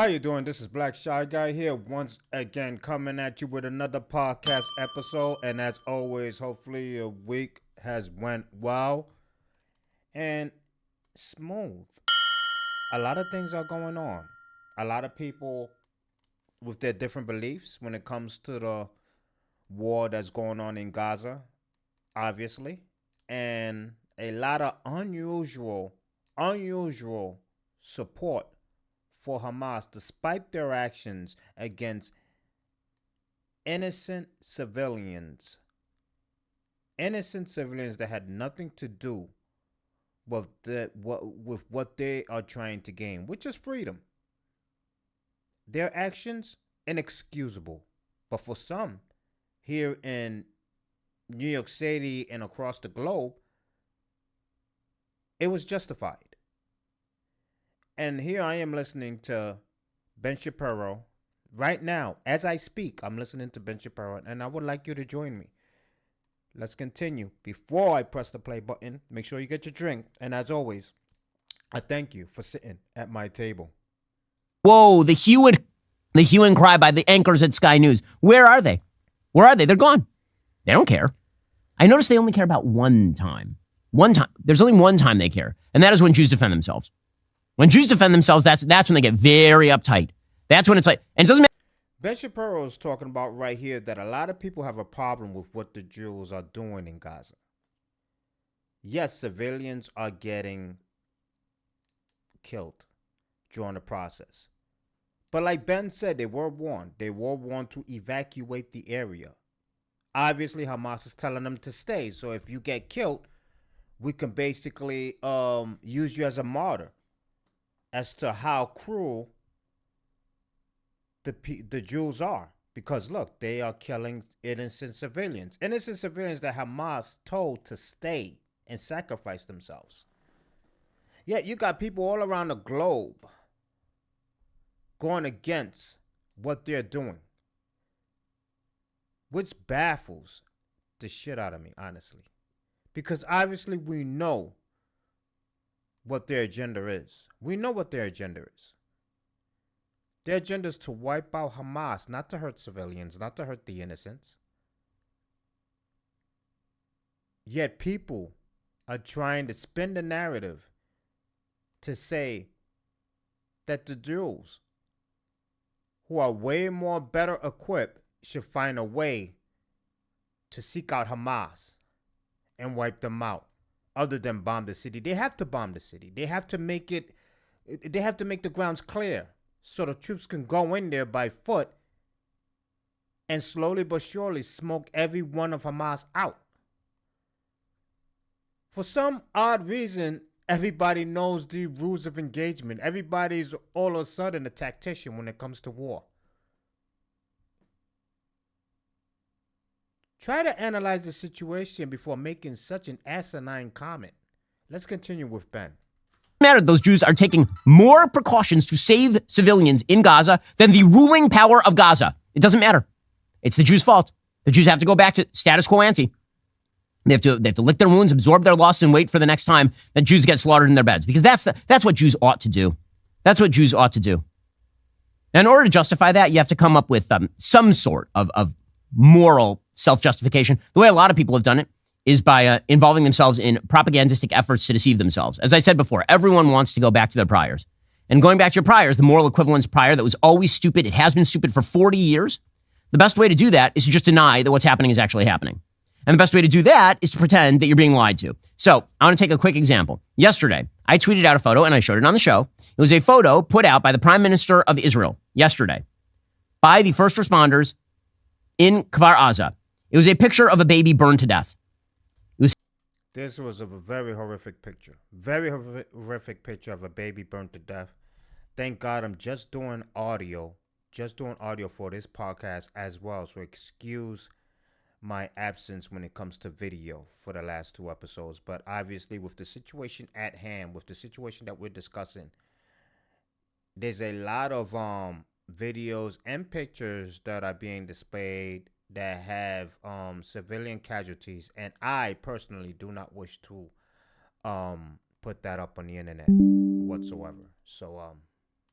How you doing? This is Black Shy Guy here once again coming at you with another podcast episode. And as always, hopefully your week has went well and smooth. A lot of things are going on. A lot of people with their different beliefs when it comes to the war that's going on in Gaza, obviously. And a lot of unusual support for Hamas despite their actions against innocent civilians. Innocent civilians that had nothing to do with what they are trying to gain, which is freedom. Their actions inexcusable. But for some here in New York City and across the globe, it was justified. And here I am listening to Ben Shapiro. Right now, as I speak, I'm listening to Ben Shapiro, and I would like you to join me. Let's continue. Before I press the play button, make sure you get your drink. And as always, I thank you for sitting at my table. Whoa, the hue and cry by the anchors at Sky News. Where are they? Where are they? They're gone. They don't care. I noticed they only care about one time. One time. There's only one time they care, and that is when Jews defend themselves. When Jews defend themselves, that's when they get very uptight. That's when it's like, and it doesn't matter. Ben Shapiro is talking about right here that a lot of people have a problem with what the Jews are doing in Gaza. Yes, civilians are getting killed during the process. But like Ben said, they were warned. They were warned to evacuate the area. Obviously, Hamas is telling them to stay. So if you get killed, we can basically use you as a martyr as to how cruel the Jews are. Because look, they are killing innocent civilians. Innocent civilians that Hamas told to stay and sacrifice themselves. Yet you got people all around the globe going against what they're doing, which baffles the shit out of me, honestly. Because obviously we know what their agenda is. We know what their agenda is. Their agenda is to wipe out Hamas, not to hurt civilians, not to hurt the innocents. Yet people are trying to spin the narrative to say that the Jews, who are way more better equipped, should find a way to seek out Hamas and wipe them out, other than bomb the city. They have to bomb the city. They have to make the grounds clear so the troops can go in there by foot and slowly but surely smoke every one of Hamas out. For some odd reason, everybody knows the rules of engagement. Everybody's all of a sudden a tactician when it comes to war. Try to analyze the situation before making such an asinine comment. Let's continue with Ben. Matter. Those Jews are taking more precautions to save civilians in Gaza than the ruling power of Gaza. It doesn't matter. It's the Jews' fault. The Jews have to go back to status quo ante. They have to lick their wounds, absorb their loss, and wait for the next time that Jews get slaughtered in their beds. Because that's what Jews ought to do. That's what Jews ought to do. Now, in order to justify that, you have to come up with some sort of moral self-justification. The way a lot of people have done it is by involving themselves in propagandistic efforts to deceive themselves. As I said before, everyone wants to go back to their priors. And going back to your priors, the moral equivalence prior that was always stupid, it has been stupid for 40 years. The best way to do that is to just deny that what's happening is actually happening. And the best way to do that is to pretend that you're being lied to. So I want to take a quick example. Yesterday, I tweeted out a photo and I showed it on the show. It was a photo put out by the Prime Minister of Israel yesterday by the first responders in Kfar Aza. It was a picture of a baby burned to death. This was a very horrific picture. Very horrific picture of a baby burned to death. Thank God I'm just doing audio for this podcast as well. So excuse my absence when it comes to video for the last two episodes. But obviously with the situation at hand, with the situation that we're discussing, there's a lot of videos and pictures that are being displayed that have civilian casualties, and I personally do not wish to put that up on the internet whatsoever. So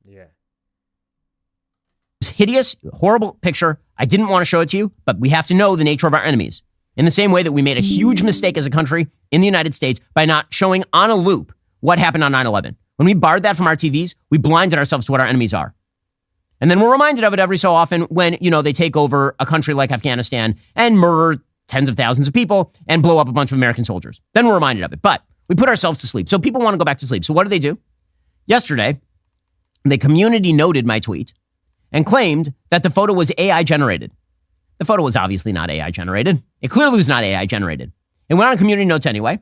yeah. hideous, horrible picture. I didn't want to show it to you, but we have to know the nature of our enemies. In the same way that we made a huge mistake as a country in the United States by not showing on a loop what happened on 9/11. When we barred that from our TVs, we blinded ourselves to what our enemies are. And then we're reminded of it every so often when, they take over a country like Afghanistan and murder tens of thousands of people and blow up a bunch of American soldiers. Then we're reminded of it. But we put ourselves to sleep. So people want to go back to sleep. So what do? Yesterday, the community noted my tweet and claimed that the photo was AI generated. The photo was obviously not AI generated. It clearly was not AI generated. It went on community notes anyway.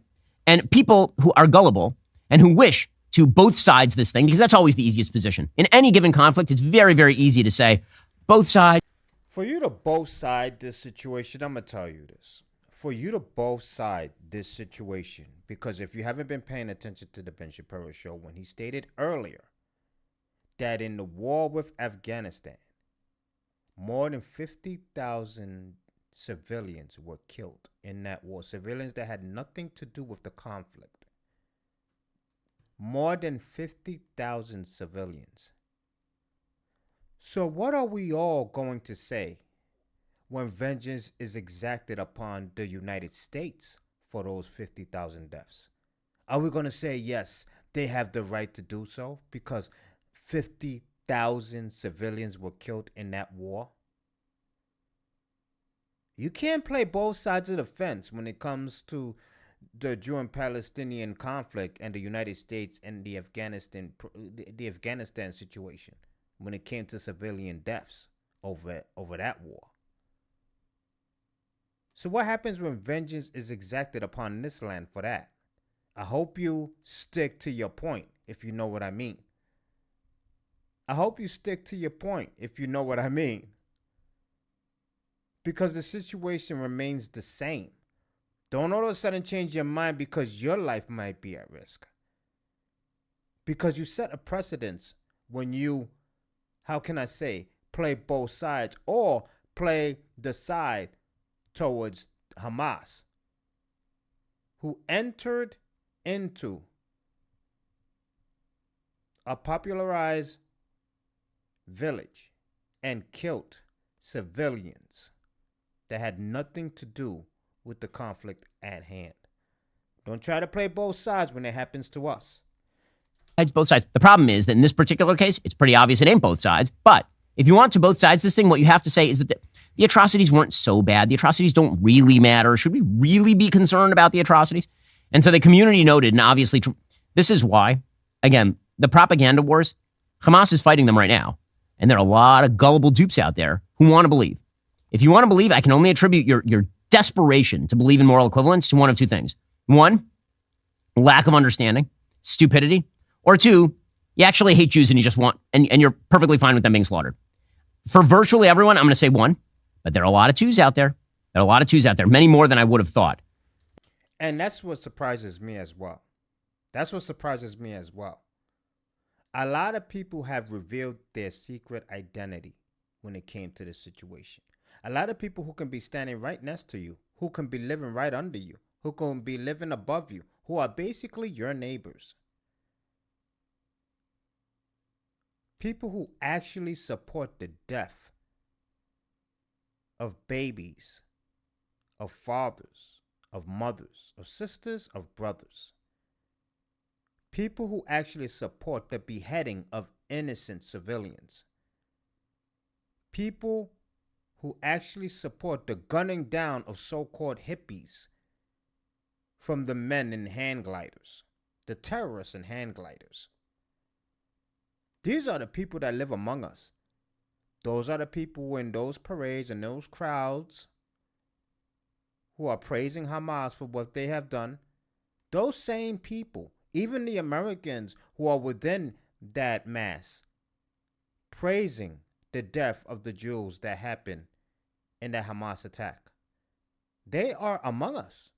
And people who are gullible and who wish to both sides this thing, because that's always the easiest position. In any given conflict, it's very, very easy to say both sides. For you to both side this situation, I'm going to tell you this. For you to both side this situation, because if you haven't been paying attention to the Ben Shapiro show, when he stated earlier that in the war with Afghanistan, more than 50,000 civilians were killed in that war. Civilians that had nothing to do with the conflict. More than 50,000 civilians. So what are we all going to say when vengeance is exacted upon the United States for those 50,000 deaths? Are we going to say, yes, they have the right to do so because 50,000 civilians were killed in that war? You can't play both sides of the fence when it comes to the Jew-Palestinian conflict and the United States and the Afghanistan situation when it came to civilian deaths over that war. So what happens when vengeance is exacted upon this land for that? I hope you stick to your point, if you know what I mean. I hope you stick to your point, if you know what I mean. Because the situation remains the same. Don't all of a sudden change your mind because your life might be at risk. Because you set a precedence when you, play both sides or play the side towards Hamas, who entered into a popularized village and killed civilians that had nothing to do with the conflict at hand. Don't try to play both sides when it happens to us. It's both sides. The problem is that in this particular case, it's pretty obvious it ain't both sides. But if you want to both sides this thing, what you have to say is that the atrocities weren't so bad. The atrocities don't really matter. Should we really be concerned about the atrocities? And so the community noted, and obviously this is why, again, the propaganda wars, Hamas is fighting them right now. And there are a lot of gullible dupes out there who want to believe. If you want to believe, I can only attribute your desperation to believe in moral equivalence to one of two things. One, lack of understanding, stupidity. Or two, you actually hate Jews and you just want, and you're perfectly fine with them being slaughtered. For virtually everyone, I'm going to say one, but there are a lot of twos out there. There are a lot of twos out there, many more than I would have thought. And that's what surprises me as well. A lot of people have revealed their secret identity when it came to this situation. A lot of people who can be standing right next to you, who can be living right under you, who can be living above you, who are basically your neighbors. People who actually support the death of babies, of fathers, of mothers, of sisters, of brothers. People who actually support the beheading of innocent civilians. People who actually support the gunning down of so-called hippies from the men in hand gliders, the terrorists in hand gliders. These are the people that live among us. Those are the people in those parades and those crowds who are praising Hamas for what they have done. Those same people, even the Americans who are within that mass, praising the death of the Jews that happened in the Hamas attack. They are among us.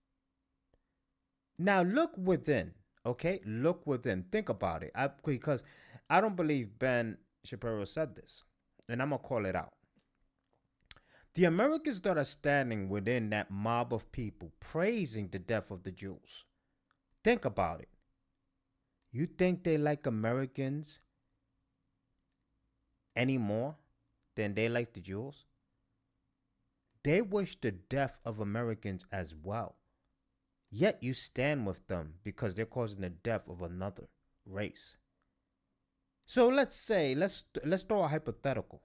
Now look within, okay? Look within. Think about it. Because I don't believe Ben Shapiro said this, and I'm going to call it out. The Americans that are standing within that mob of people praising the death of the Jews, think about it. You think they like Americans anymore then they like the Jews. They wish the death of Americans as well. Yet you stand with them because they're causing the death of another race. So let's throw a hypothetical.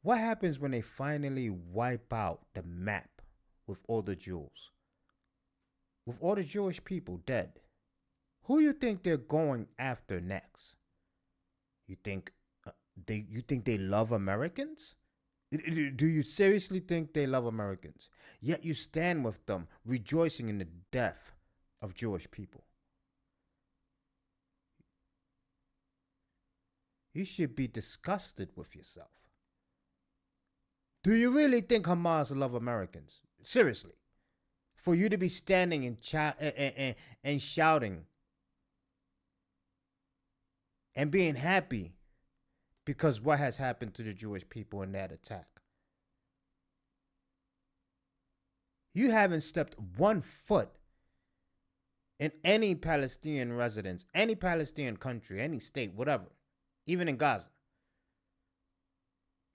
What happens when they finally wipe out the map with all the Jews? With all the Jewish people dead? Who you think they're going after next? You think they love Americans? Do you seriously think they love Americans? Yet you stand with them, rejoicing in the death of Jewish people. You should be disgusted with yourself. Do you really think Hamas love Americans? Seriously. For you to be standing and shouting and being happy because what has happened to the Jewish people in that attack. You haven't stepped 1 foot in any Palestinian residence, any Palestinian country, any state, whatever, even in Gaza.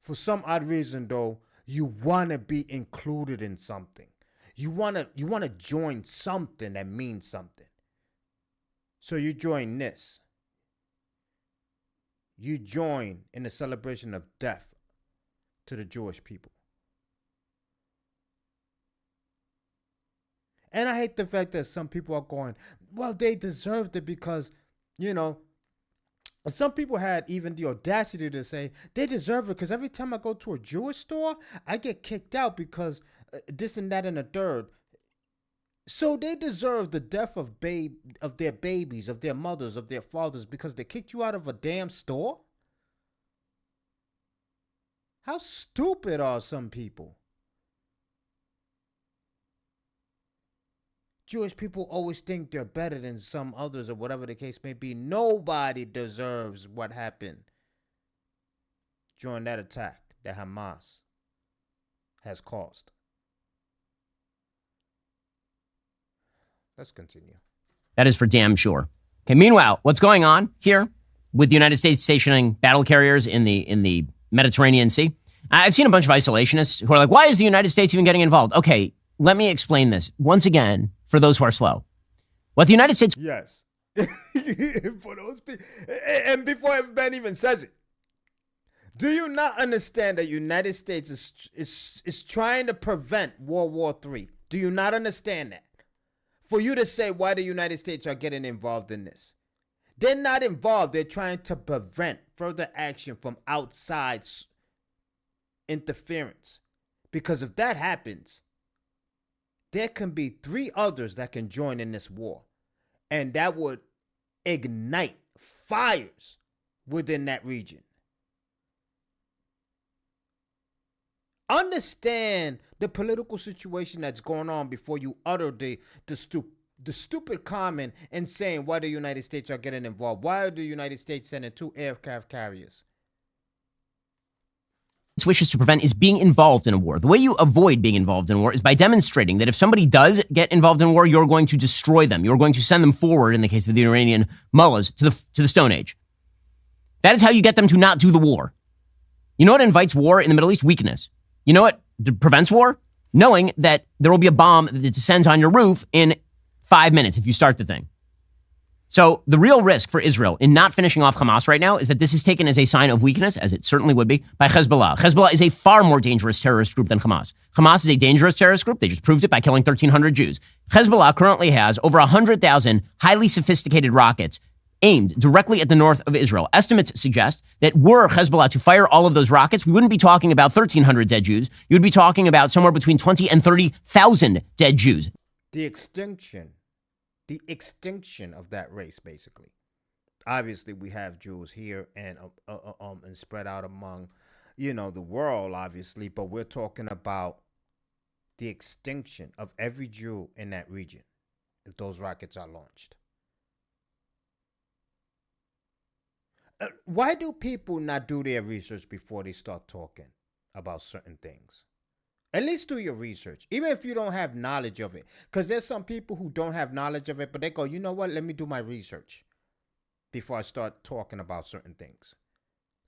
For some odd reason, though, you want to be included in something. You want to join something that means something. So you join this. You join in the celebration of death to the Jewish people. And I hate the fact that some people are going, well, they deserved it because, some people had even the audacity to say they deserve it because every time I go to a Jewish store, I get kicked out because this and that and a third. So they deserve the death of their babies, of their mothers, of their fathers because they kicked you out of a damn store? How stupid are some people? Jewish people always think they're better than some others or whatever the case may be. Nobody deserves what happened during that attack that Hamas has caused. Let's continue. That is for damn sure. Okay. Meanwhile, what's going on here with the United States stationing battle carriers in the Mediterranean Sea? I've seen a bunch of isolationists who are like, why is the United States even getting involved? Okay, let me explain this once again for those who are slow. What the United States... Yes. For those people. And before Ben even says it, do you not understand that the United States is trying to prevent World War III? Do you not understand that? For you to say why the United States are getting involved in this. They're not involved. They're trying to prevent further action from outside interference. Because if that happens, there can be 3 others that can join in this war. And that would ignite fires within that region. Understand the political situation that's going on before you utter the stupid comment and saying why the United States are getting involved. Why are the United States sending 2 aircraft carriers? Wishes to prevent is being involved in a war. The way you avoid being involved in war is by demonstrating that if somebody does get involved in war, you're going to destroy them. You're going to send them forward, in the case of the Iranian mullahs, to the Stone Age. That is how you get them to not do the war. You know what invites war in the Middle East? Weakness. You know what prevents war? Knowing that there will be a bomb that descends on your roof in 5 minutes if you start the thing. So the real risk for Israel in not finishing off Hamas right now is that this is taken as a sign of weakness, as it certainly would be, by Hezbollah. Hezbollah is a far more dangerous terrorist group than Hamas. Hamas is a dangerous terrorist group. They just proved it by killing 1,300 Jews. Hezbollah currently has over 100,000 highly sophisticated rockets aimed directly at the north of Israel. Estimates suggest that were Hezbollah to fire all of those rockets, we wouldn't be talking about 1,300 dead Jews. You would be talking about somewhere between 20 and 30,000 dead Jews. The extinction of that race, basically. Obviously, we have Jews here and spread out among, the world, obviously. But we're talking about the extinction of every Jew in that region if those rockets are launched. Why do people not do their research before they start talking about certain things? At least do your research, even if you don't have knowledge of it. Because there's some people who don't have knowledge of it, but they go, you know what, let me do my research before I start talking about certain things.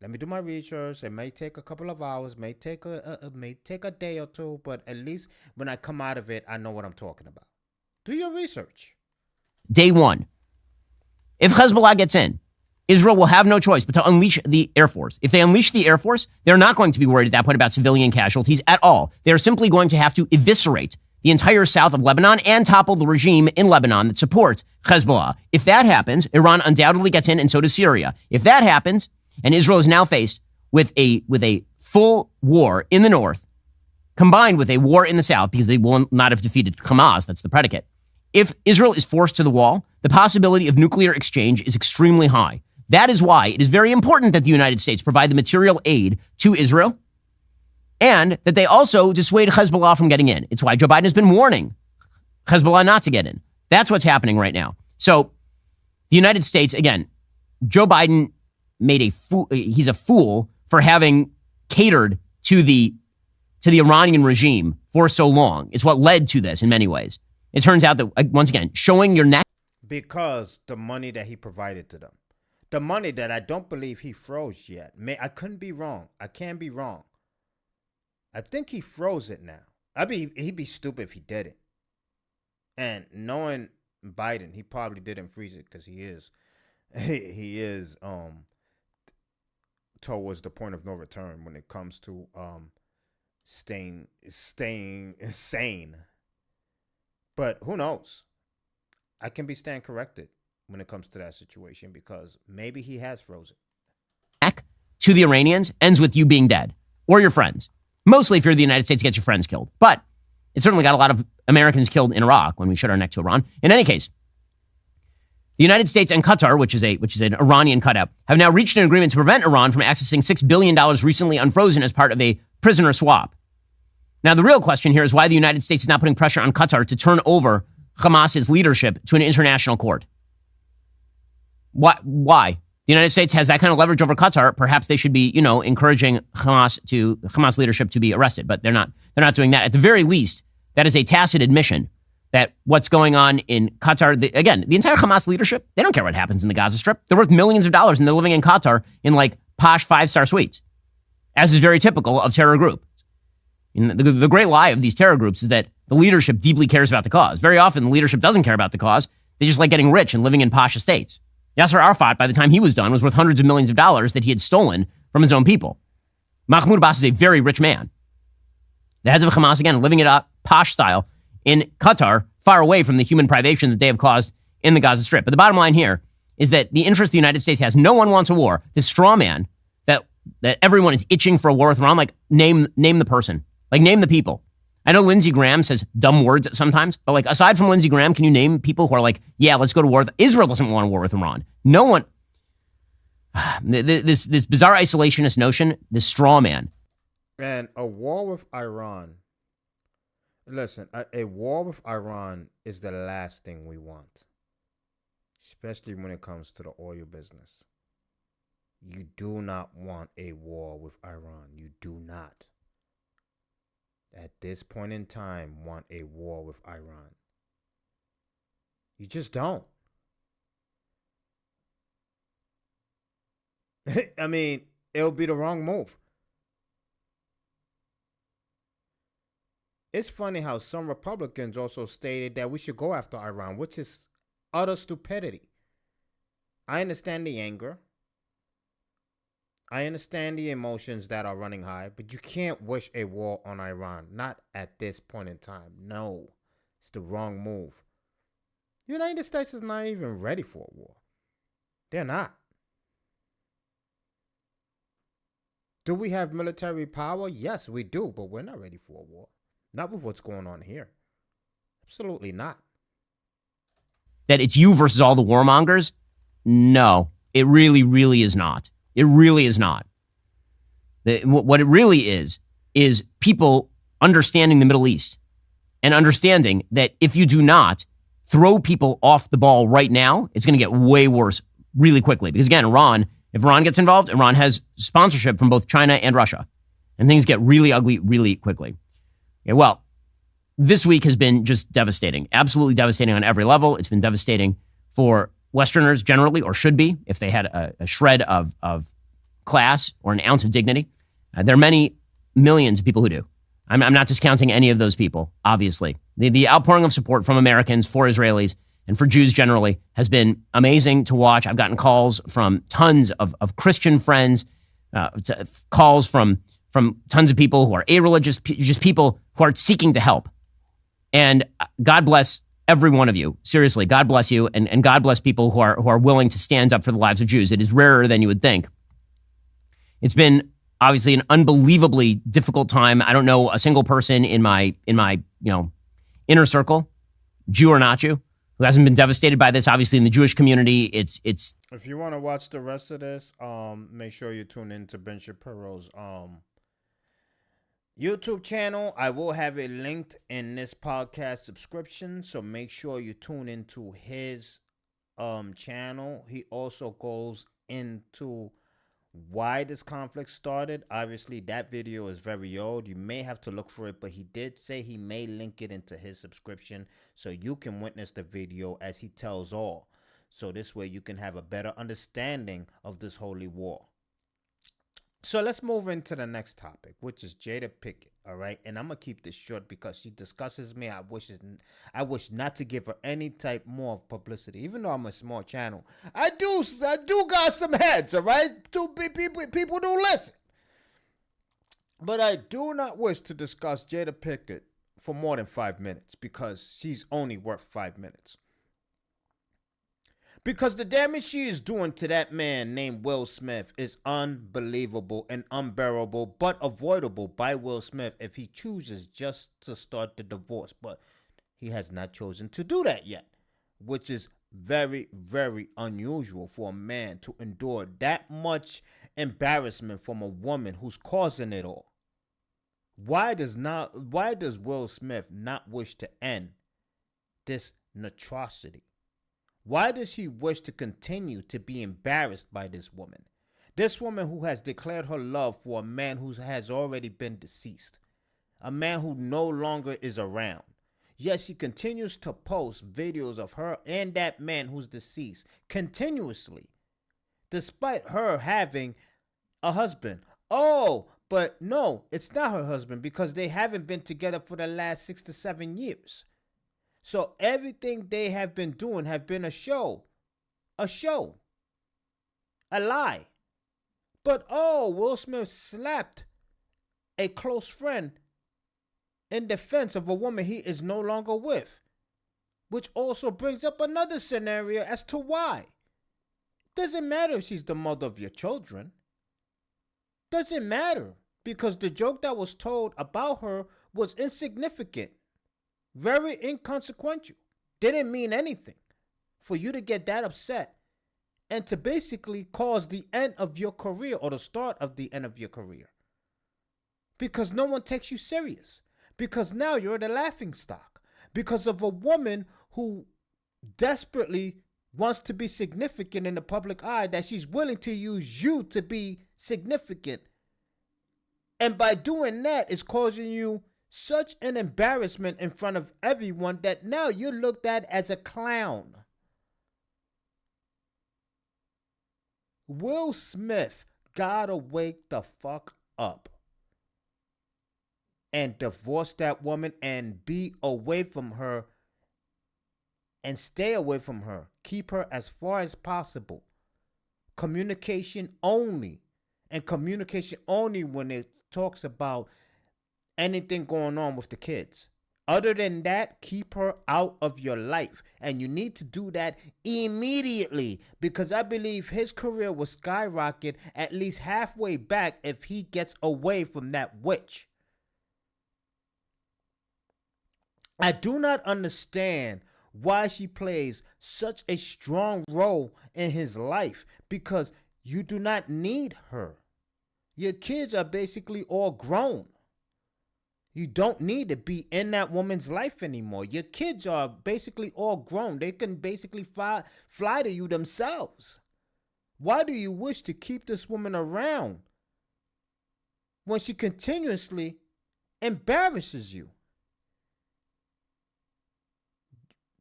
Let me do my research. It may take a couple of hours, may take a day or two, but at least when I come out of it, I know what I'm talking about. Do your research. Day one. If Hezbollah gets in, Israel will have no choice but to unleash the Air Force. If they unleash the Air Force, they're not going to be worried at that point about civilian casualties at all. They're simply going to have to eviscerate the entire south of Lebanon and topple the regime in Lebanon that supports Hezbollah. If that happens, Iran undoubtedly gets in, and so does Syria. If that happens, and Israel is now faced with a full war in the north, combined with a war in the south, because they will not have defeated Hamas, that's the predicate. If Israel is forced to the wall, the possibility of nuclear exchange is extremely high. That is why it is very important that the United States provide the material aid to Israel, and that they also dissuade Hezbollah from getting in. It's why Joe Biden has been warning Hezbollah not to get in. That's what's happening right now. So the United States, again, Joe Biden he's a fool for having catered to the Iranian regime for so long. It's what led to this in many ways. It turns out that, once again, showing your neck. Because the money that he provided to them. The money that I don't believe he froze yet. I couldn't be wrong. I can be wrong. I think he froze it now. He'd be stupid if he did it. And knowing Biden, he probably didn't freeze it because he is towards the point of no return when it comes to staying sane. But who knows? I can be stand corrected when it comes to that situation because maybe he has frozen. Back to the Iranians ends with you being dead or your friends. Mostly if you're the United States, gets your friends killed. But it certainly got a lot of Americans killed in Iraq when we shut our neck to Iran. In any case, the United States and Qatar, which is an Iranian cutout, have now reached an agreement to prevent Iran from accessing $6 billion recently unfrozen as part of a prisoner swap. Now, the real question here is why the United States is not putting pressure on Qatar to turn over Hamas's leadership to an international court. Why? The United States has that kind of leverage over Qatar. Perhaps they should be, encouraging Hamas leadership to be arrested, but they're not. They're not doing that. At the very least, that is a tacit admission that what's going on in Qatar, the entire Hamas leadership, they don't care what happens in the Gaza Strip. They're worth millions of dollars, and they're living in Qatar in posh 5-star suites, as is very typical of terror groups. The great lie of these terror groups is that the leadership deeply cares about the cause. Very often, the leadership doesn't care about the cause. They just like getting rich and living in posh estates. Yasser Arafat, by the time he was done, was worth hundreds of millions of dollars that he had stolen from his own people. Mahmoud Abbas is a very rich man. The heads of Hamas, again, living it up, posh style, in Qatar, far away from the human privation that they have caused in the Gaza Strip. But the bottom line here is that the interest the United States has, no one wants a war. This straw man that everyone is itching for a war with Iran, name the person. Name the people. I know Lindsey Graham says dumb words sometimes, but aside from Lindsey Graham, can you name people who are yeah, let's go to war? Israel doesn't want a war with Iran. No one. This bizarre isolationist notion, this straw man. And a war with Iran. Listen, a war with Iran is the last thing we want, especially when it comes to the oil business. You do not want a war with Iran. You do not. At this point in time, want a war with Iran. You just don't. I mean, it'll be the wrong move. It's funny how some Republicans also stated that we should go after Iran, which is utter stupidity. I understand the anger. I understand the emotions that are running high, but you can't wish a war on Iran. Not at this point in time. No, it's the wrong move. The United States is not even ready for a war. They're not. Do we have military power? Yes, we do, but we're not ready for a war. Not with what's going on here. Absolutely not. That it's you versus all the warmongers? No, it really, really is not. It really is not. What it really is people understanding the Middle East and understanding that if you do not throw people off the ball right now, it's going to get way worse really quickly. Because again, if Iran gets involved, Iran has sponsorship from both China and Russia. And things get really ugly really quickly. Okay, well, this week has been just devastating. Absolutely devastating on every level. It's been devastating for Westerners generally, or should be, if they had a shred of class or an ounce of dignity. There are many millions of people who do. I'm not discounting any of those people, obviously. The outpouring of support from Americans for Israelis and for Jews generally has been amazing to watch. I've gotten calls from tons of Christian friends, calls from tons of people who are a-religious, just people who are seeking to help. And God bless every one of you. Seriously, God bless you, and God bless people who are willing to stand up for the lives of Jews. It is rarer than you would think. It's been obviously an unbelievably difficult time. I don't know a single person in my inner circle, Jew or not Jew, who hasn't been devastated by this. Obviously, in the Jewish community, it's. If you want to watch the rest of this, make sure you tune in to Ben Shapiro's YouTube channel. I will have it linked in this podcast subscription, so make sure you tune into his channel. He also goes into why this conflict started. Obviously, that video is very old. You may have to look for it, but he did say he may link it into his subscription so you can witness the video as he tells all. So this way you can have a better understanding of this holy war. So let's move into the next topic, which is Jada Pickett, all right? And I'm going to keep this short because she discusses me. I wish not to give her any type more of publicity, even though I'm a small channel. I do got some heads, all right? People do listen. But I do not wish to discuss Jada Pickett for more than 5 minutes because she's only worth 5 minutes. Because the damage she is doing to that man named Will Smith is unbelievable and unbearable, but avoidable by Will Smith if he chooses just to start the divorce. But he has not chosen to do that yet, which is very, very unusual for a man to endure that much embarrassment from a woman who's causing it all. Why does Will Smith not wish to end this atrocity? Why does he wish to continue to be embarrassed by this woman? This woman who has declared her love for a man who has already been deceased. A man who no longer is around. Yet she continues to post videos of her and that man who's deceased continuously. Despite her having a husband. Oh, but no, it's not her husband because they haven't been together for the last 6 to 7 years. So everything they have been doing have been a show, a lie. But Will Smith slapped a close friend in defense of a woman he is no longer with, which also brings up another scenario as to why. Doesn't matter if she's the mother of your children. Doesn't matter because the joke that was told about her was insignificant. Very inconsequential. Didn't mean anything for you to get that upset and to basically cause the end of your career or the start of the end of your career. Because no one takes you serious. Because now you're the laughing stock. Because of a woman who desperately wants to be significant in the public eye, that she's willing to use you to be significant. And by doing that, it's causing you such an embarrassment in front of everyone that now you're looked at as a clown. Will Smith gotta wake the fuck up and divorce that woman and be away from her and stay away from her. Keep her as far as possible. Communication only. And communication only when it talks about anything going on with the kids. Other than that, keep her out of your life. And you need to do that immediately because I believe his career will skyrocket at least halfway back if he gets away from that witch. I do not understand why she plays such a strong role in his life because you do not need her. Your kids are basically all grown. You don't need to be in that woman's life anymore. Your kids are basically all grown. They can basically fly to you themselves. Why do you wish to keep this woman around when she continuously embarrasses you?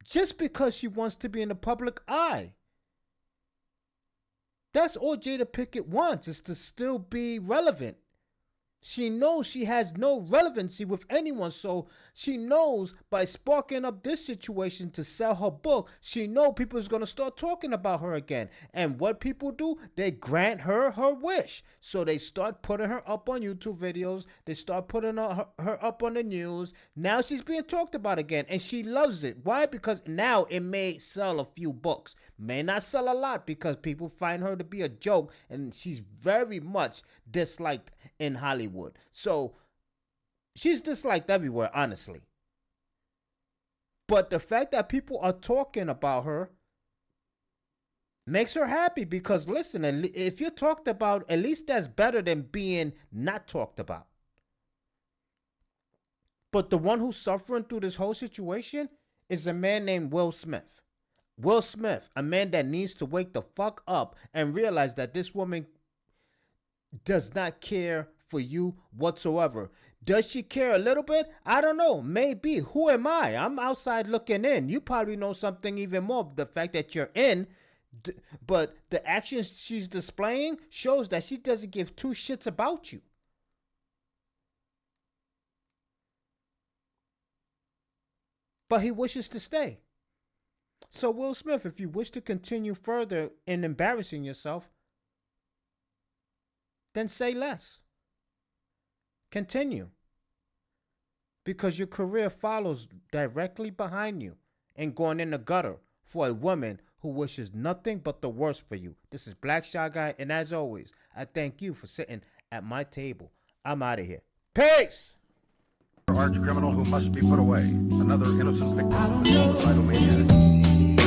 Just because she wants to be in the public eye. That's all Jada Pickett wants, is to still be relevant. She knows she has no relevancy with anyone, so she knows by sparking up this situation to sell her book, she knows people is going to start talking about her again. And what people do, they grant her her wish. So they start putting her up on YouTube videos. They start putting her up on the news. Now she's being talked about again, and she loves it. Why? Because now it may sell a few books. May not sell a lot because people find her to be a joke, and she's very much disliked in Hollywood. So she's disliked everywhere, honestly. But the fact that people are talking about her makes her happy, because listen, if you're talked about, at least that's better than being not talked about. But the one who's suffering through this whole situation is a man named Will Smith. Will Smith, a man that needs to wake the fuck up and realize that this woman does not care for you whatsoever. Does she care a little bit? I don't know. Maybe. Who am I? I'm outside looking in. You probably know something even more. The fact that you're in, but the actions she's displaying shows that she doesn't give two shits about you. But he wishes to stay. So Will Smith, if you wish to continue further in embarrassing yourself, then say less. Continue. Because your career follows directly behind you and going in the gutter for a woman who wishes nothing but the worst for you. This is Black Shy Guy, and as always, I thank you for sitting at my table. I'm out of here. Peace! Arch criminal who must be put away. Another innocent victim of homicidal maniac.